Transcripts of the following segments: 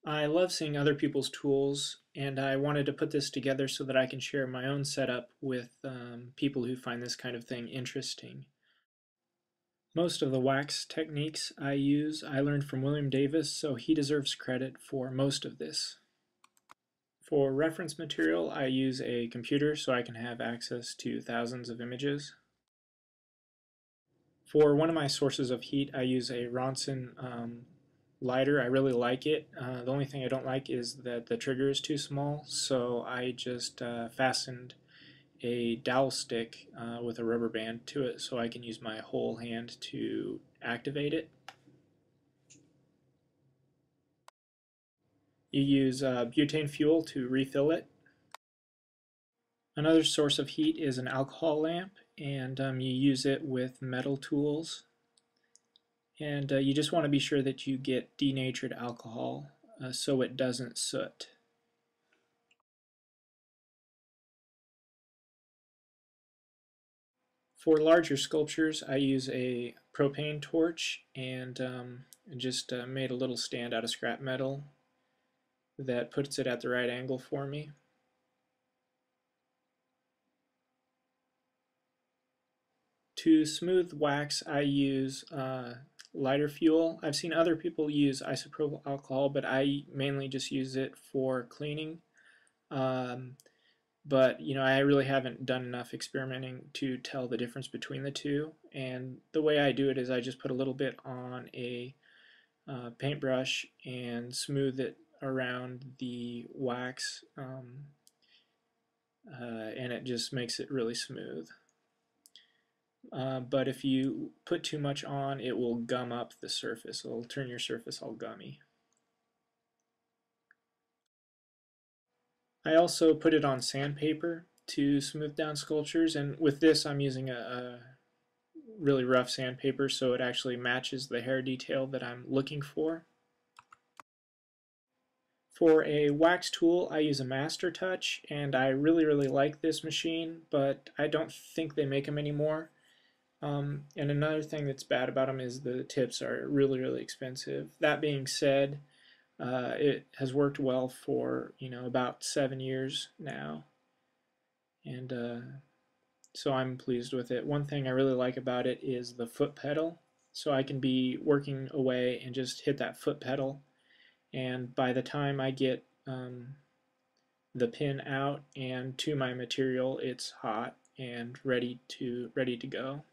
I love seeing other people's tools, and I wanted to put this together so that I can share my own setup with people who find this kind of thing interesting. Most of the wax techniques I use I learned from William Davis, so he deserves credit for most of this. For reference material, I use a computer so I can have access to thousands of images. For one of my sources of heat, I use a Ronson lighter. I really like it. The only thing I don't like is that the trigger is too small, so I just fastened a dowel stick with a rubber band to it so I can use my whole hand to activate it. You use butane fuel to refill it. Another source of heat is an alcohol lamp, and you use it with metal tools. And you just want to be sure that you get denatured alcohol so it doesn't soot. For larger sculptures, I use a propane torch and just made a little stand out of scrap metal that puts it at the right angle for me. To smooth wax, I use lighter fuel. I've seen other people use isopropyl alcohol, but I mainly just use it for cleaning. But I really haven't done enough experimenting to tell the difference between the two. And the way I do it is I just put a little bit on a paintbrush and smooth it around the wax, and it just makes it really smooth. But if you put too much on, it will gum up the surface. It'll turn your surface all gummy. I also put it on sandpaper to smooth down sculptures, and with this I'm using a really rough sandpaper so it actually matches the hair detail that I'm looking for. For a wax tool, I use a Master Touch, and I really like this machine, but I don't think they make them anymore. And another thing that's bad about them is the tips are really expensive. That being said, it has worked well for about 7 years now, and so I'm pleased with it. One thing I really like about it is the foot pedal, so I can be working away and just hit that foot pedal, and by the time I get the pin out and to my material, it's hot and ready to go.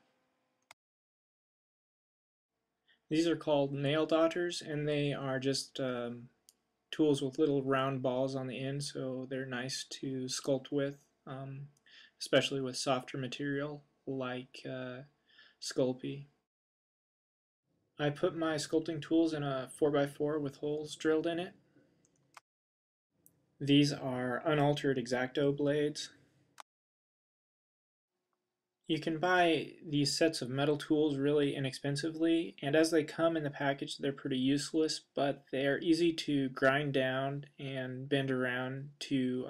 These are called nail dotters, and they are just tools with little round balls on the end, so they're nice to sculpt with, especially with softer material like Sculpey. I put my sculpting tools in a 4x4 with holes drilled in it. These are unaltered Exacto blades. You can buy these sets of metal tools really inexpensively, and as they come in the package they're pretty useless, but they're easy to grind down and bend around to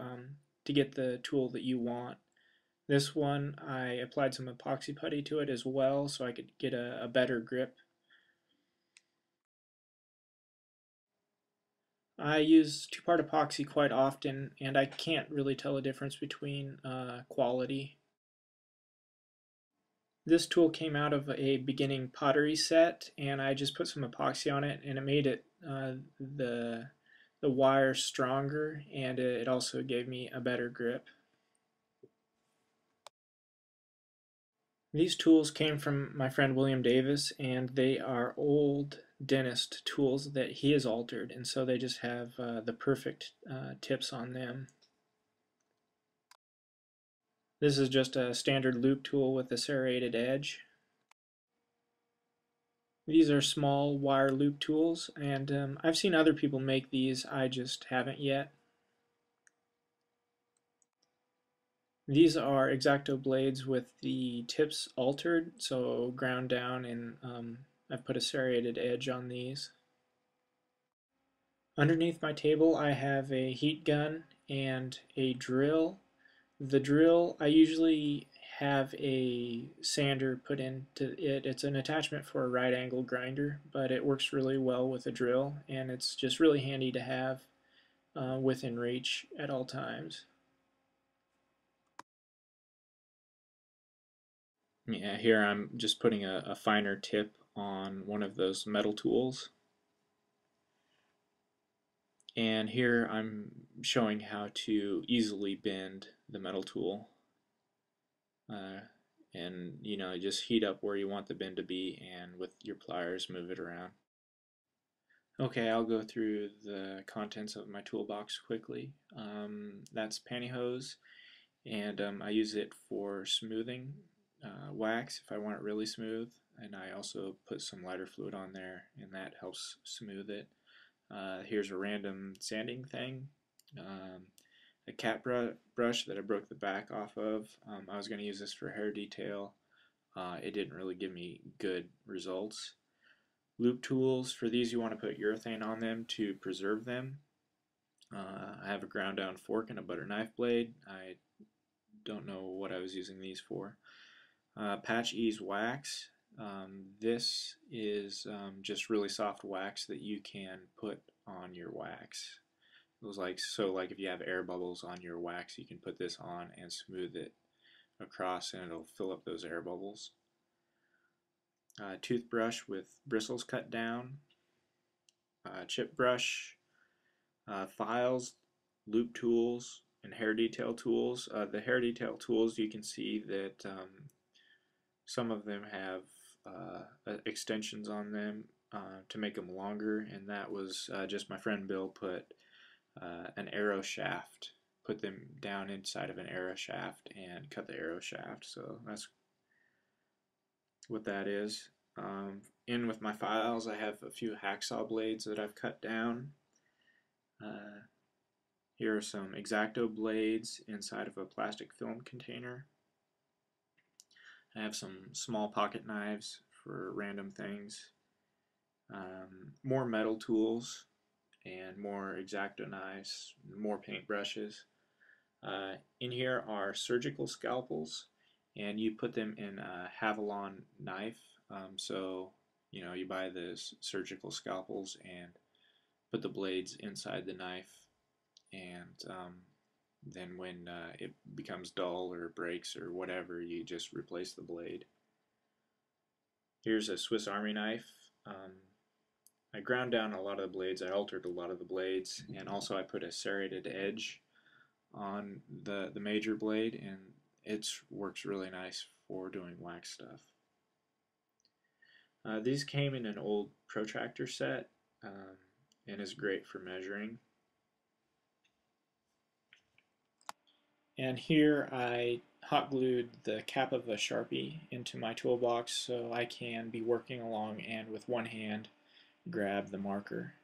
get the tool that you want. This one I applied some epoxy putty to it as well so I could get a better grip. I use two-part epoxy quite often, and I can't really tell the difference between quality. This tool came out of a beginning pottery set, and I just put some epoxy on it, and it made it the wire stronger, and it also gave me a better grip. These tools came from my friend William Davis, and they are old dentist tools that he has altered, and so they just have the perfect tips on them. This is just a standard loop tool with a serrated edge. These are small wire loop tools, and I've seen other people make these, I just haven't yet. These are Exacto blades with the tips altered, so ground down, and I've put a serrated edge on these. Underneath my table I have a heat gun and a drill. The drill I usually have a sander put into it. It's an attachment for a right angle grinder, but it works really well with a drill, and it's just really handy to have within reach at all times. Yeah, here I'm just putting a finer tip on one of those metal tools. And here I'm showing how to easily bend the metal tool. And just heat up where you want the bend to be, and with your pliers move it around. Okay, I'll go through the contents of my toolbox quickly. That's pantyhose, and I use it for smoothing wax if I want it really smooth, and I also put some lighter fluid on there, and that helps smooth it. Here's a random sanding thing. A cat brush that I broke the back off of. I was going to use this for hair detail. It didn't really give me good results. Loop tools, for these you want to put urethane on them to preserve them. I have a ground down fork and a butter knife blade. I don't know what I was using these for. Patch ease wax. This is just really soft wax that you can put on your wax. It was like if you have air bubbles on your wax, you can put this on and smooth it across, and it'll fill up those air bubbles. Toothbrush with bristles cut down. Chip brush. Files, loop tools, and hair detail tools. The hair detail tools, you can see that some of them have extensions on them to make them longer, and that was just my friend Bill put an arrow shaft, put them down inside of an arrow shaft and cut the arrow shaft, so that's what that is. In with my files, I have a few hacksaw blades that I've cut down. Here are some Exacto blades inside of a plastic film container. I have some small pocket knives for random things. More metal tools and more Exacto knives, more paint brushes. In here are surgical scalpels, and you put them in a Havalon knife. So you buy the surgical scalpels and put the blades inside the knife, and then when it becomes dull or breaks or whatever, you just replace the blade. Here's a Swiss Army knife. I ground down a lot of the blades, I altered a lot of the blades, and also I put a serrated edge on the major blade, and it works really nice for doing wax stuff. These came in an old Protractor set, and is great for measuring. And here I hot glued the cap of a Sharpie into my toolbox so I can be working along and with one hand grab the marker.